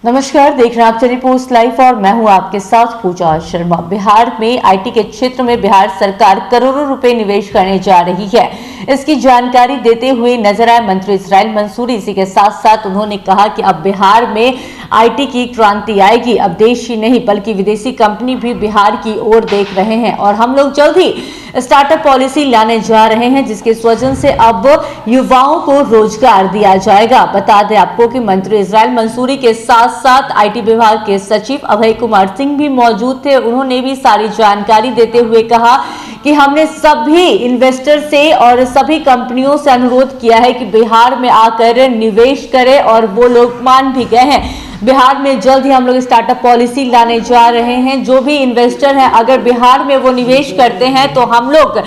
नमस्कार, देख रहे हैं आप चैनल पोस्ट लाइव और मैं हूं आपके साथ पूजा शर्मा। बिहार में आईटी के क्षेत्र में बिहार सरकार करोड़ों रुपए निवेश करने जा रही है। इसकी जानकारी देते हुए नजर आए मंत्री इस्राइल मंसूरी। इसी के साथ साथ उन्होंने कहा कि अब बिहार में आईटी की क्रांति आएगी। अब देश ही नहीं बल्कि विदेशी कंपनी भी बिहार की ओर देख रहे हैं और हम लोग जल्द ही स्टार्टअप पॉलिसी लाने जा रहे हैं, जिसके वजह से अब युवाओं को रोजगार दिया जाएगा। बता दें आपको कि मंत्री इस्राइल मंसूरी के साथ साथ आईटी विभाग के सचिव अभय कुमार सिंह भी मौजूद थे। उन्होंने भी सारी जानकारी देते हुए कहा कि हमने सभी इन्वेस्टर से और सभी कंपनियों से अनुरोध किया है कि बिहार में आकर निवेश करें और वो लोग मान भी गए हैं। बिहार में जल्द ही हम लोग स्टार्टअप पॉलिसी लाने जा रहे हैं। जो भी इन्वेस्टर हैं अगर बिहार में वो निवेश करते हैं तो हम लोग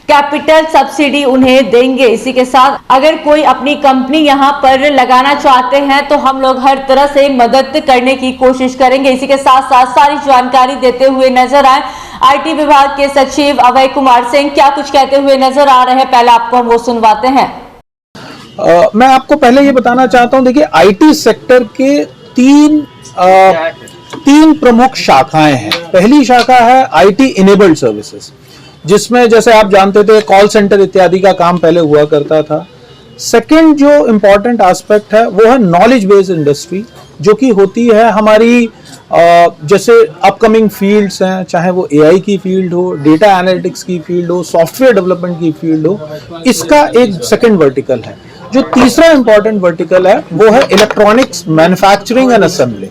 कैपिटल सब्सिडी उन्हें देंगे। इसी के साथ अगर कोई अपनी कंपनी यहां पर लगाना चाहते हैं तो हम लोग हर तरह से मदद करने की कोशिश करेंगे। इसी के साथ साथ सारी जानकारी देते हुए नजर आए आईटी विभाग के सचिव अभय कुमार सिंह। क्या कुछ कहते हुए नजर आ रहे हैं, पहले आपको हम वो सुनवाते हैं। मैं आपको पहले ये बताना चाहता हूं, देखिए आईटी सेक्टर के तीन प्रमुख शाखाएं हैं। पहली शाखा है आईटी इनेबल्ड सर्विसेज, जिसमें जैसे आप जानते थे कॉल सेंटर इत्यादि का काम पहले हुआ करता था। सेकंड जो इंपॉर्टेंट एस्पेक्ट है वो है नॉलेज बेस्ड इंडस्ट्री, जो कि होती है हमारी जैसे अपकमिंग फील्ड्स हैं, चाहे वो एआई की फील्ड हो, डेटा एनालिटिक्स की फील्ड हो, सॉफ्टवेयर डेवलपमेंट की फील्ड हो। इसका एक सेकंड वर्टिकल है। जो तीसरा इंपॉर्टेंट वर्टिकल है वो है इलेक्ट्रॉनिक्स मैन्युफैक्चरिंग एंड असेंबली।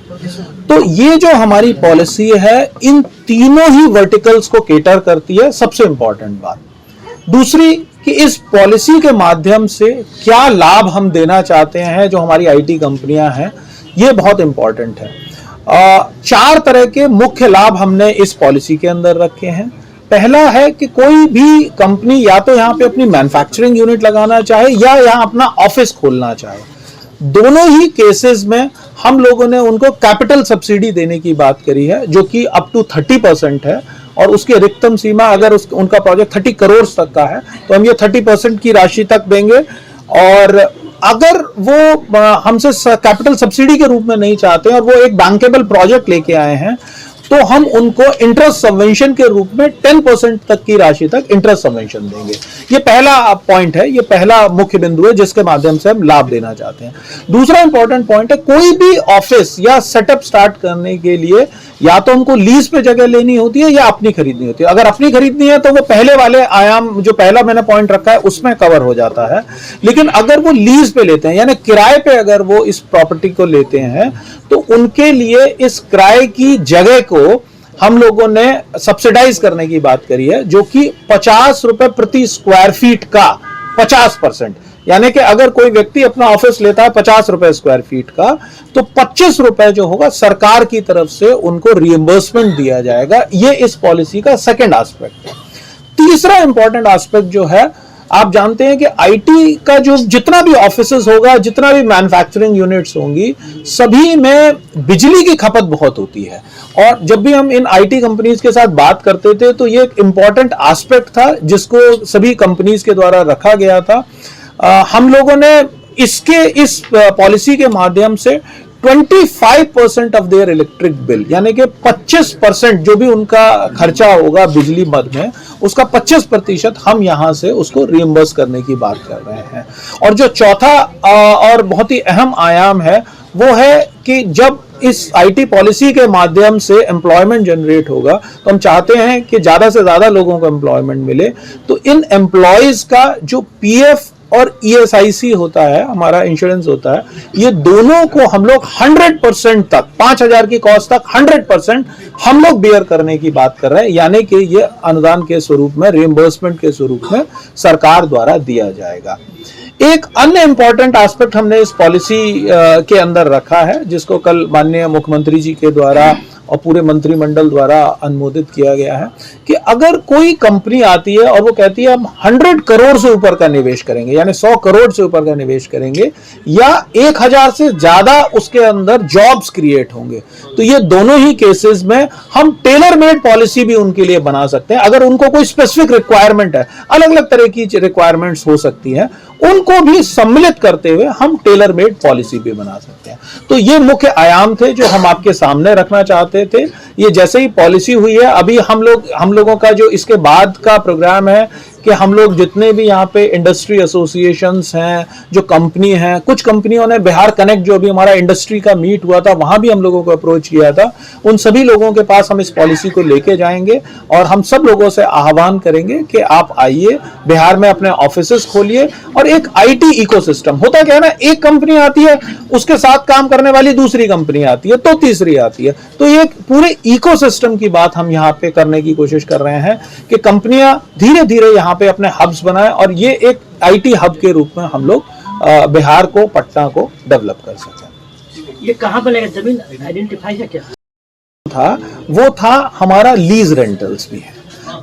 तो ये जो हमारी पॉलिसी है इन तीनों ही वर्टिकल्स को केटर करती है। सबसे इंपॉर्टेंट बात दूसरी कि इस पॉलिसी के माध्यम से क्या लाभ हम देना चाहते हैं जो हमारी आईटी कंपनियां हैं, ये बहुत इंपॉर्टेंट है। 4 तरह के मुख्य लाभ हमने इस पॉलिसी के अंदर रखे हैं। पहला है कि कोई भी कंपनी या तो यहाँ पे अपनी मैन्युफैक्चरिंग यूनिट लगाना चाहे या यहाँ अपना ऑफिस खोलना चाहे, दोनों ही केसेस में हम लोगों ने उनको कैपिटल सब्सिडी देने की बात करी है, जो कि अप टू 30% है। और उसकी अधिकतम सीमा अगर उनका प्रोजेक्ट 30 करोड़ तक का है तो हम ये 30% की राशि तक देंगे। और अगर वो हमसे कैपिटल सब्सिडी के रूप में नहीं चाहते और वो एक बैंकेबल प्रोजेक्ट लेके आए हैं तो हम उनको इंटरेस्ट सबवेंशन के रूप में 10% तक की राशि तक इंटरेस्ट सबवेंशन देंगे। ये पहला पॉइंट है, ये पहला मुख्य बिंदु है जिसके माध्यम से हम लाभ देना चाहते हैं। दूसरा इंपॉर्टेंट पॉइंट है, कोई भी ऑफिस या सेटअप स्टार्ट करने के लिए या तो हमको लीज पे जगह लेनी होती है या अपनी खरीदनी होती है। अगर अपनी खरीदनी है तो वो पहले वाले आयाम जो पहला मैंने पॉइंट रखा है उसमें कवर हो जाता है। लेकिन अगर वो लीज पे लेते हैं यानी किराए पे अगर वो इस प्रॉपर्टी को लेते हैं तो उनके लिए इस किराए की जगह को हम लोगों ने सब्सिडाइज करने की बात करी है, जो कि 50 रुपए प्रति स्क्वायर फीट का 50%, यानी कि अगर कोई व्यक्ति अपना ऑफिस लेता है 50 रुपए स्क्वायर फीट का तो 25 रुपए जो होगा सरकार की तरफ से उनको रिइंबर्समेंट दिया जाएगा। ये इस पॉलिसी का सेकंड एस्पेक्ट है। तीसरा इंपॉर्टेंट एस्पेक्ट जो है, आप जानते हैं कि आईटी का जो जितना भी ऑफिसेज होगा, जितना भी मैन्युफैक्चरिंग यूनिट्स होंगी, सभी में बिजली की खपत बहुत होती है। और जब भी हम इन आईटी कंपनीज के साथ बात करते थे तो ये एक इंपॉर्टेंट एस्पेक्ट था जिसको सभी कंपनीज के द्वारा रखा गया था। हम लोगों ने इस पॉलिसी के माध्यम से 25% ऑफ देयर इलेक्ट्रिक बिल, यानी कि 25% जो भी उनका खर्चा होगा बिजली मद में, उसका 25% हम यहां से उसको रिइंबर्स करने की बात कर रहे हैं। और जो चौथा और बहुत ही अहम आयाम है वो है कि जब इस आईटी पॉलिसी के माध्यम से एम्प्लॉयमेंट जनरेट होगा तो हम चाहते हैं कि ज्यादा से ज्यादा लोगों को एम्प्लॉयमेंट मिले। तो इन एम्प्लॉयज का जो पीएफ और ईएसआईसी होता है, हमारा इंश्योरेंस होता है, ये दोनों को हम लोग 100% तक 5,000 की कॉस्ट तक 100% हम लोग बेयर करने की बात कर रहे हैं। यानी कि ये अनुदान के स्वरूप में, रिइंबर्समेंट के स्वरूप में सरकार द्वारा दिया जाएगा। एक अन्य इंपॉर्टेंट एस्पेक्ट हमने इस पॉलिसी के अंदर रखा है, जिसको कल माननीय मुख्यमंत्री जी के द्वारा और पूरे मंत्रिमंडल द्वारा अनुमोदित किया गया है कि अगर कोई कंपनी आती है और वो कहती है हम 100 करोड़ से ऊपर का निवेश करेंगे, यानी 100 करोड़ से ऊपर का निवेश करेंगे, या 1000 से ज्यादा उसके अंदर जॉब्स क्रिएट होंगे, तो ये दोनों ही केसेस में हम टेलर मेड पॉलिसी भी उनके लिए बना सकते हैं। अगर उनको कोई स्पेसिफिक रिक्वायरमेंट है, अलग अलग तरह की रिक्वायरमेंट्स हो सकती है, उनको भी सम्मिलित करते हुए हम टेलर मेड पॉलिसी भी बना सकते हैं। तो ये मुख्य आयाम थे जो हम आपके सामने रखना चाहते थे। ये जैसे ही पॉलिसी हुई है, अभी हम लोगों का जो इसके बाद का प्रोग्राम है कि हम लोग जितने भी यहाँ पे इंडस्ट्री एसोसिएशंस हैं, जो कंपनी हैं, कुछ कंपनियों ने बिहार कनेक्ट जो भी हमारा इंडस्ट्री का मीट हुआ था वहां भी हम लोगों को अप्रोच किया था, उन सभी लोगों के पास हम इस पॉलिसी को लेके जाएंगे और हम सब लोगों से आह्वान करेंगे कि आप आइए, बिहार में अपने ऑफिसेस खोलिए और एक आईटी इकोसिस्टम होता क्या है ना, एक कंपनी आती है, उसके साथ काम करने वाली दूसरी कंपनी आती है, तो तीसरी आती है, तो ये पूरे इकोसिस्टम की बात हम यहाँ पे करने की कोशिश कर रहे हैं कि कंपनियां धीरे धीरे यहाँ पे अपने हब्स बनाएं और ये एक आईटी हब के रूप में हम लोग बिहार को, पटना को डेवलप कर सकें। ये कहाँ बनेगा, जमीन आइडेंटिफाई है क्या? वो था हमारा लीज रेंटल्स भी है।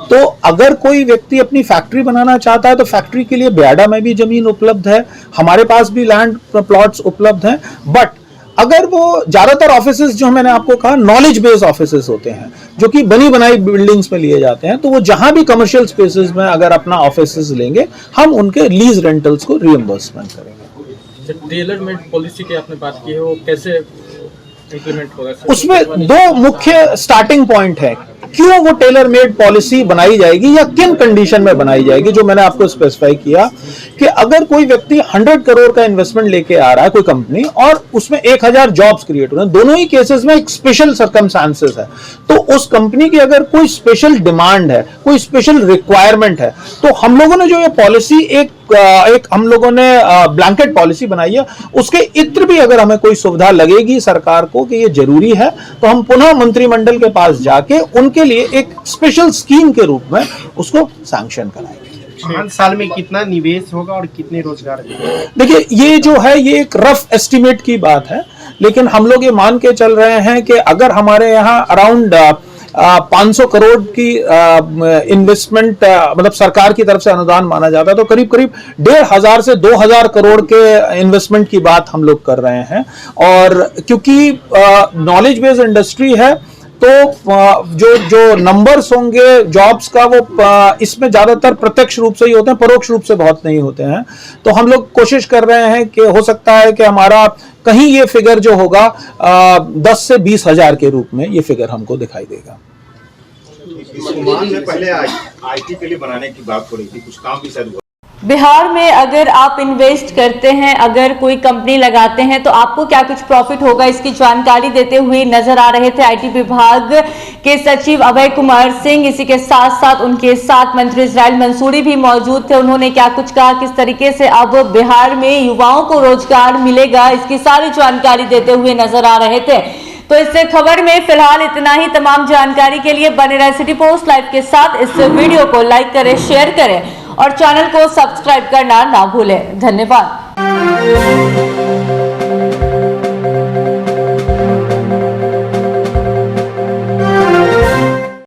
तो अगर कोई व्यक्ति अपनी फैक्ट्री बनाना चाहता है तो फैक्ट्री के लिए ब्याडा में भी जमीन उपलब्ध है, हमारे पास भी लैंड प्लॉट्स उपलब्ध हैं। बट अगर वो ज्यादातर ऑफिसेस जो मैंने आपको कहा नॉलेज बेस्ड ऑफिसेस होते हैं, जो कि बनी बनाई बिल्डिंग्स में लिए जाते हैं, तो वो जहां भी कमर्शियल स्पेसेस में अगर अपना ऑफिसेस लेंगे, हम उनके लीज रेंटल्स को रिइंबर्समेंट करेंगे। टेलर मेड पॉलिसी की आपने बात की है, वो कैसे इंप्लीमेंट होगा? उसमें दो मुख्य स्टार्टिंग पॉइंट है, क्यों वो टेलर मेड पॉलिसी बनाई जाएगी या किन कंडीशन में बनाई जाएगी, जो मैंने आपको स्पेसिफाई किया कि अगर कोई व्यक्ति 100 करोड़ का इन्वेस्टमेंट लेके आ रहा है, कोई कंपनी, और उसमें 1000 जॉब्स क्रिएट हो रहे हैं, दोनों ही केसेस में एक स्पेशल सर्कमस्टांसेस है, तो उस कंपनी की अगर कोई स्पेशल डिमांड है, कोई स्पेशल रिक्वायरमेंट है, तो हम लोगों ने जो ये पॉलिसी एक हम लोगों ने ब्लैंकेट पॉलिसी बनाई है, उसके इत्र भी अगर हमें कोई सुविधा लगेगी सरकार को कि ये जरूरी है, तो हम पुनः मंत्रिमंडल के पास जाके उनके लिए एक स्पेशल स्कीम के रूप में उसको सैंक्शन कराएंगे। 5 साल में कितना निवेश होगा और कितने रोजगार? देखिए, ये जो है ये एक रफ एस्टिमेट की बात है, लेकिन हम लोग ये मान के चल रहे हैं कि अगर हमारे यहाँ अराउंड 500 करोड़ की इन्वेस्टमेंट मतलब सरकार की तरफ से अनुदान माना जाता है, तो करीब करीब 1500 से 2000 करोड़ के इन्वेस्टमेंट की बात हम लोग कर रहे हैं। और क्योंकि नॉलेज बेस्ड इंडस्ट्री है, तो जो नंबर्स होंगे जॉब्स का, वो इसमें ज्यादातर प्रत्यक्ष रूप से ही होते हैं, परोक्ष रूप से बहुत नहीं होते हैं। तो हम लोग कोशिश कर रहे हैं कि हो सकता है कि हमारा कहीं ये फिगर जो होगा 10 से 20 हजार के रूप में ये फिगर हमको दिखाई देगा। पहले आईटी के लिए बनाने की बात हो रही थी, कुछ काम भी शायद हुआ। बिहार में अगर आप इन्वेस्ट करते हैं, अगर कोई कंपनी लगाते हैं, तो आपको क्या कुछ प्रॉफिट होगा, इसकी जानकारी देते हुए नजर आ रहे थे आईटी विभाग के सचिव अभय कुमार सिंह। इसी के साथ साथ उनके साथ मंत्री इजराइल मंसूरी भी मौजूद थे। उन्होंने क्या कुछ कहा, किस तरीके से अब बिहार में युवाओं को रोजगार मिलेगा, इसकी सारी जानकारी देते हुए नजर आ रहे थे। तो इस खबर में फिलहाल इतना ही। तमाम जानकारी के लिए बने रहे सिटी पोस्ट लाइव के साथ। इस वीडियो को लाइक करें, शेयर करें और चैनल को सब्सक्राइब करना ना भूलें। धन्यवाद।